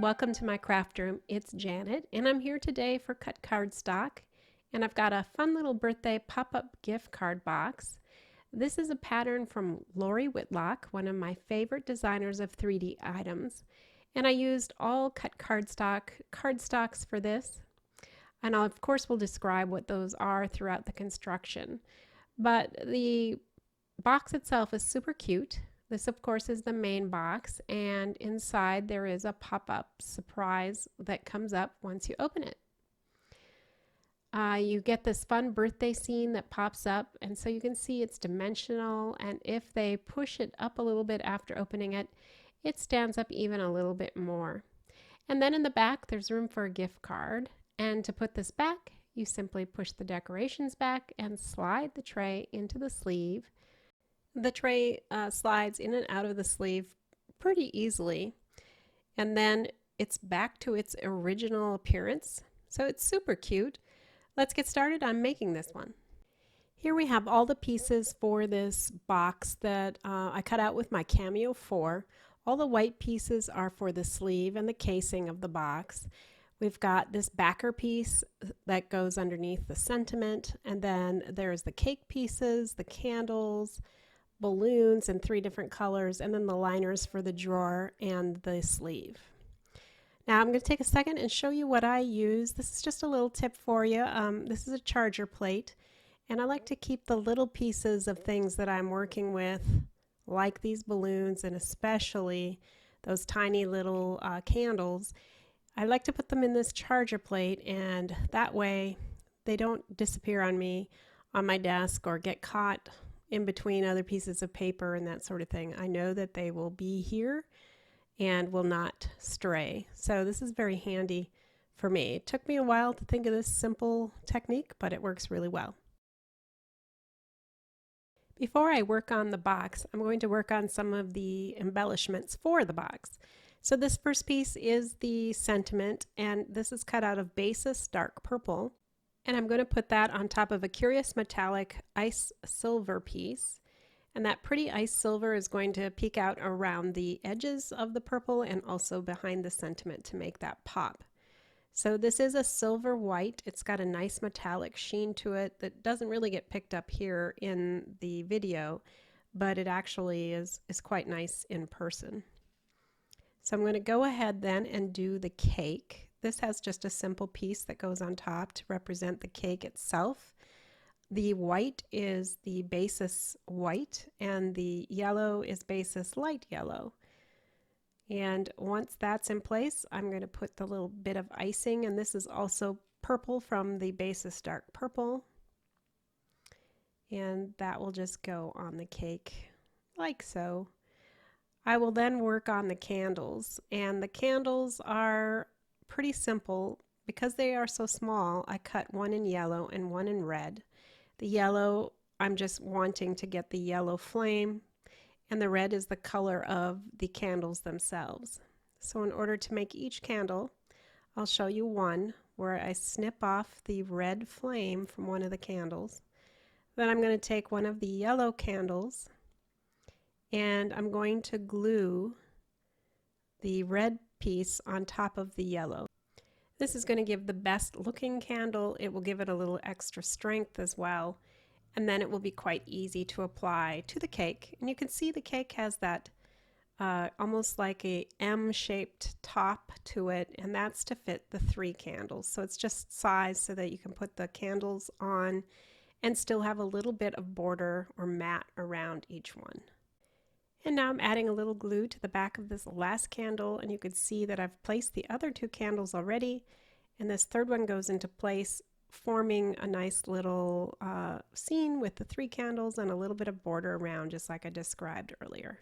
welcome to my craft room. It's Janet, and I'm here today for Cut Cardstock, and I've got a fun little birthday pop-up gift card box. This is a pattern from Lori Whitlock, one of my favorite designers of 3D items, and I used all Cut cardstocks for this, and I of course will describe what those are throughout the construction. But the box itself is super cute. This, of course, is the main box, and inside there is a pop-up surprise that comes up once you open it. You get this fun birthday scene that pops up, and so you can see it's dimensional, and if they push it up a little bit after opening it, it stands up even a little bit more. And then in the back, there's room for a gift card, and to put this back, you simply push the decorations back and slide the tray into the sleeve. The tray slides in and out of the sleeve pretty easily, and then it's back to its original appearance. So it's super cute. Let's get started on making this one. Here we have all the pieces for this box that I cut out with my Cameo 4. All the white pieces are for the sleeve and the casing of the box. We've got this backer piece that goes underneath the sentiment, and then there's the cake pieces, the candles, balloons in 3 different colors, and then the liners for the drawer and the sleeve. Now I'm going to take a second and show you what I use. This is just a little tip for you. This is a charger plate, and I like to keep the little pieces of things that I'm working with, like these balloons and especially those tiny little candles. I like to put them in this charger plate, and that way they don't disappear on me on my desk or get caught in between other pieces of paper and that sort of thing. I know that they will be here and will not stray. So this is very handy for me. It took me a while to think of this simple technique, but it works really well. Before I work on the box, I'm going to work on some of the embellishments for the box. So this first piece is the sentiment, and this is cut out of Basis Dark Purple. And I'm going to put that on top of a curious metallic ice silver piece. And that pretty ice silver is going to peek out around the edges of the purple and also behind the sentiment to make that pop. So this is a silver white. It's got a nice metallic sheen to it that doesn't really get picked up here in the video, but it actually is quite nice in person. So I'm going to go ahead then and do the cake. This has just a simple piece that goes on top to represent the cake itself. The white is the Basis white, and the yellow is Basis light yellow. And once that's in place, I'm going to put the little bit of icing, and this is also purple from the Basis Dark Purple. And that will just go on the cake like so. I will then work on the candles, and the candles are pretty simple. Because they are so small, I cut one in yellow and one in red. The yellow, I'm just wanting to get the yellow flame, and the red is the color of the candles themselves. So in order to make each candle, I'll show you one where I snip off the red flame from one of the candles. Then I'm going to take one of the yellow candles, and I'm going to glue the red piece on top of the yellow. This is going to give the best looking candle. It will give it a little extra strength as well, and then it will be quite easy to apply to the cake. And you can see the cake has that almost like a M-shaped top to it, and that's to fit the 3 candles. So it's just size so that you can put the candles on and still have a little bit of border or mat around each one. And now I'm adding a little glue to the back of this last candle, and you can see that I've placed the other 2 candles already, and this third one goes into place, forming a nice little scene with the 3 candles and a little bit of border around, just like I described earlier.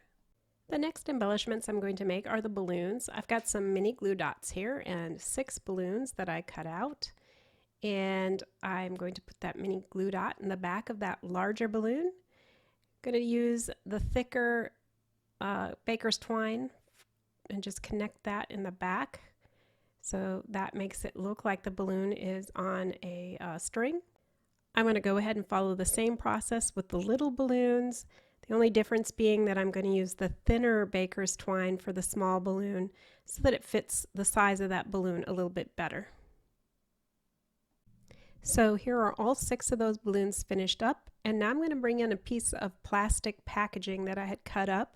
The next embellishments I'm going to make are the balloons. I've got some mini glue dots here and 6 balloons that I cut out, and I'm going to put that mini glue dot in the back of that larger balloon. I'm going to use the thicker baker's twine and just connect that in the back, so that makes it look like the balloon is on a string. I'm going to go ahead and follow the same process with the little balloons. The only difference being that I'm going to use the thinner baker's twine for the small balloon so that it fits the size of that balloon a little bit better. So here are all 6 of those balloons finished up, and now I'm going to bring in a piece of plastic packaging that I had cut up,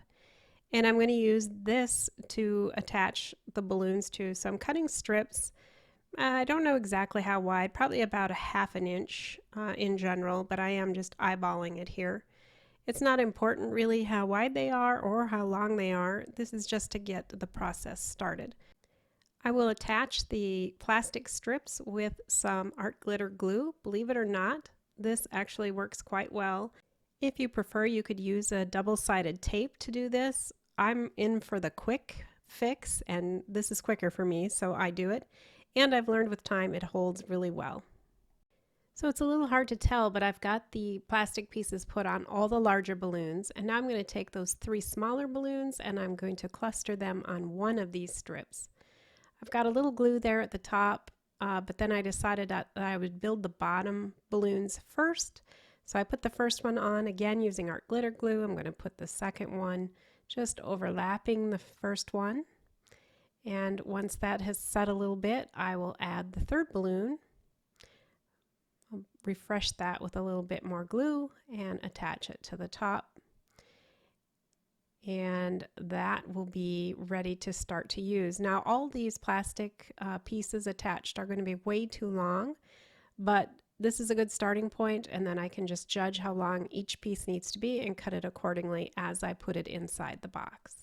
and I'm going to use this to attach the balloons to. So I'm cutting strips. I don't know exactly how wide, probably about a ½ inch in general, but I am just eyeballing it here. It's not important really how wide they are or how long they are. This is just to get the process started. I will attach the plastic strips with some art glitter glue. Believe it or not, this actually works quite well. If you prefer, you could use a double-sided tape to do this. I'm in for the quick fix, and this is quicker for me, so I do it. And I've learned with time it holds really well. So it's a little hard to tell, but I've got the plastic pieces put on all the larger balloons, and now I'm going to take those 3 smaller balloons and I'm going to cluster them on one of these strips. I've got a little glue there at the top, but then I decided that I would build the bottom balloons first. So I put the first one on, again using art glitter glue. I'm going to put the second one just overlapping the first one. And once that has set a little bit, I will add the third balloon. I'll refresh that with a little bit more glue and attach it to the top. And that will be ready to start to use. Now all these plastic pieces attached are going to be way too long, but this is a good starting point, and then I can just judge how long each piece needs to be and cut it accordingly as I put it inside the box.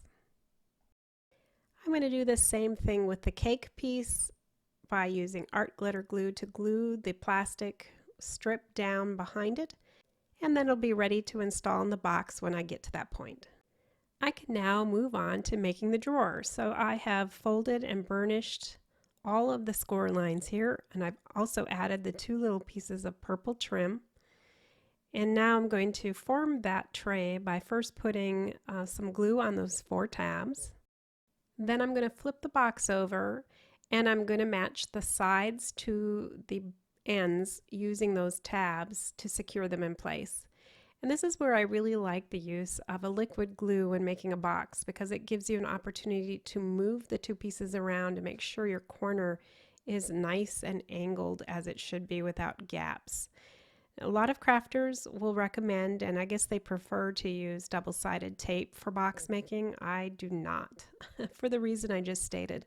I'm going to do the same thing with the cake piece by using art glitter glue to glue the plastic strip down behind it, and then it'll be ready to install in the box when I get to that point. I can now move on to making the drawer. So I have folded and burnished all of the score lines here, and I've also added the 2 little pieces of purple trim. And now I'm going to form that tray by first putting some glue on those 4 tabs. Then I'm going to flip the box over, and I'm going to match the sides to the ends using those tabs to secure them in place. And this is where I really like the use of a liquid glue when making a box, because it gives you an opportunity to move the 2 pieces around to make sure your corner is nice and angled as it should be without gaps. A lot of crafters will recommend, and I guess they prefer, to use double-sided tape for box making. I do not, for the reason I just stated,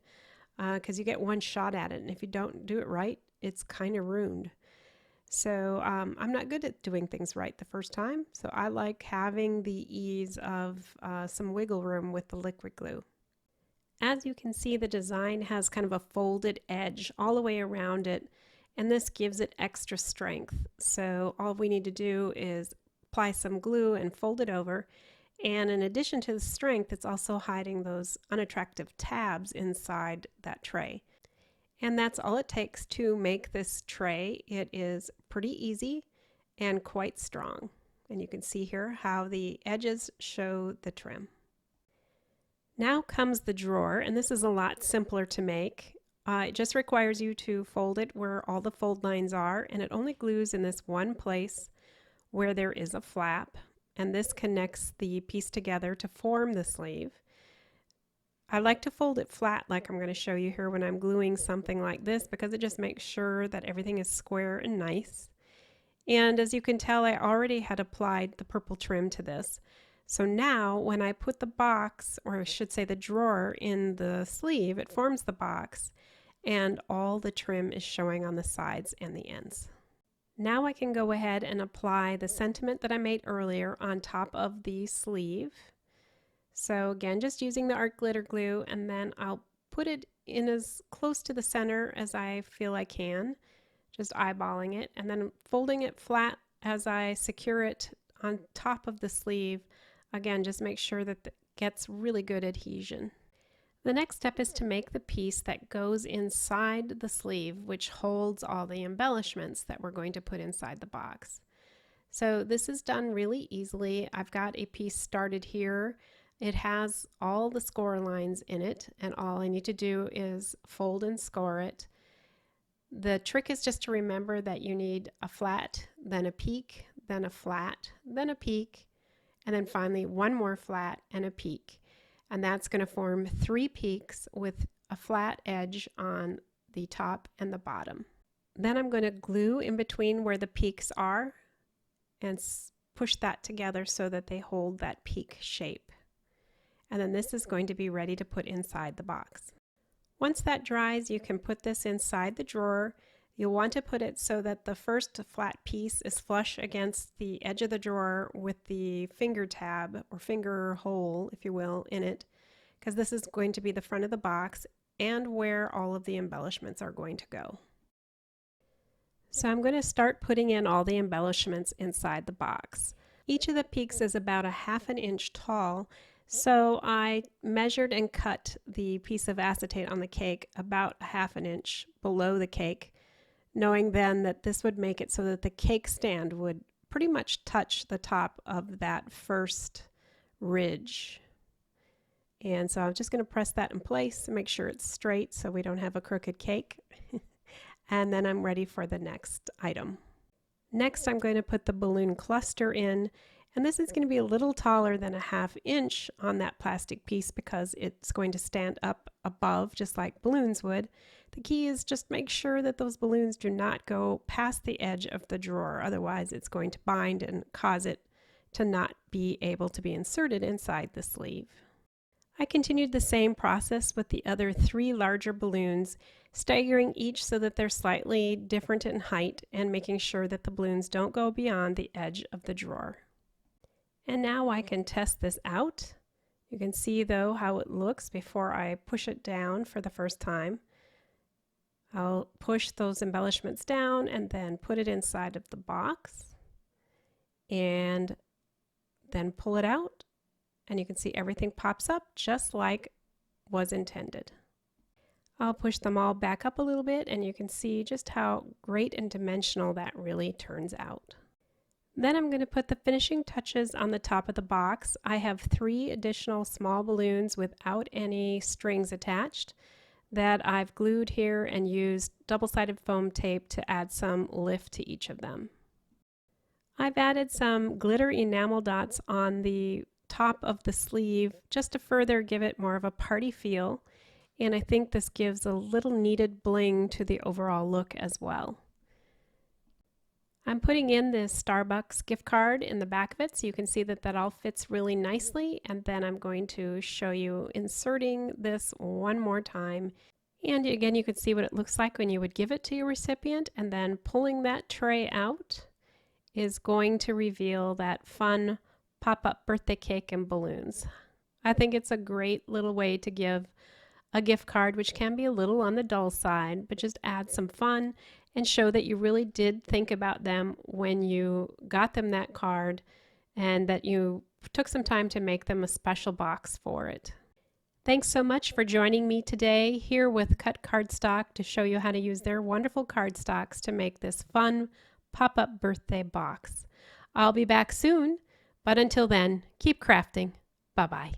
because you get one shot at it, and if you don't do it right, it's kind of ruined. So I'm not good at doing things right the first time, so I like having the ease of some wiggle room with the liquid glue. As you can see, the design has kind of a folded edge all the way around it, and this gives it extra strength. So all we need to do is apply some glue and fold it over, and in addition to the strength, it's also hiding those unattractive tabs inside that tray. And that's all it takes to make this tray. It is pretty easy and quite strong. And you can see here how the edges show the trim. Now comes the drawer, and this is a lot simpler to make. It just requires you to fold it where all the fold lines are, and it only glues in this one place where there is a flap, and this connects the piece together to form the sleeve. I like to fold it flat like I'm going to show you here when I'm gluing something like this, because it just makes sure that everything is square and nice. And as you can tell, I already had applied the purple trim to this. So now when I put the box, or I should say the drawer, in the sleeve, it forms the box and all the trim is showing on the sides and the ends. Now I can go ahead and apply the sentiment that I made earlier on top of the sleeve. So again, just using the art glitter glue, and then I'll put it in as close to the center as I feel I can, just eyeballing it, and then folding it flat as I secure it on top of the sleeve. Again, just make sure that it gets really good adhesion. The next step is to make the piece that goes inside the sleeve, which holds all the embellishments that we're going to put inside the box. So this is done really easily. I've got a piece started here. It has all the score lines in it, and all I need to do is fold and score it. The trick is just to remember that you need a flat, then a peak, then a flat, then a peak, and then finally one more flat and a peak. And that's going to form 3 peaks with a flat edge on the top and the bottom. Then I'm going to glue in between where the peaks are and push that together so that they hold that peak shape. And then this is going to be ready to put inside the box. Once that dries, you can put this inside the drawer. You'll want to put it so that the first flat piece is flush against the edge of the drawer with the finger tab or finger hole, if you will, in it, because this is going to be the front of the box and where all of the embellishments are going to go. So I'm going to start putting in all the embellishments inside the box. Each of the peaks is about 1/2 inch tall, so I measured and cut the piece of acetate on the cake about 1/2 inch below the cake, knowing then that this would make it so that the cake stand would pretty much touch the top of that first ridge. And so I'm just going to press that in place and make sure it's straight so we don't have a crooked cake. And then I'm ready for the next item. Next, I'm going to put the balloon cluster in, and this is going to be a little taller than 1/2 inch on that plastic piece because it's going to stand up above just like balloons would. The key is just make sure that those balloons do not go past the edge of the drawer, otherwise it's going to bind and cause it to not be able to be inserted inside the sleeve. I continued the same process with the other 3 larger balloons, staggering each so that they're slightly different in height and making sure that the balloons don't go beyond the edge of the drawer. And now I can test this out. You can see though how it looks before I push it down for the first time. I'll push those embellishments down and then put it inside of the box and then pull it out. And you can see everything pops up just like was intended. I'll push them all back up a little bit and you can see just how great and dimensional that really turns out. Then I'm going to put the finishing touches on the top of the box. I have 3 additional small balloons without any strings attached that I've glued here and used double-sided foam tape to add some lift to each of them. I've added some glitter enamel dots on the top of the sleeve just to further give it more of a party feel, and I think this gives a little needed bling to the overall look as well. I'm putting in this Starbucks gift card in the back of it so you can see that that all fits really nicely, and then I'm going to show you inserting this one more time. And again, you can see what it looks like when you would give it to your recipient, and then pulling that tray out is going to reveal that fun pop-up birthday cake and balloons. I think it's a great little way to give a gift card, which can be a little on the dull side, but just add some fun and show that you really did think about them when you got them that card and that you took some time to make them a special box for it. Thanks so much for joining me today here with CutCardstock to show you how to use their wonderful cardstocks to make this fun pop-up birthday box. I'll be back soon, but until then, keep crafting. Bye-bye.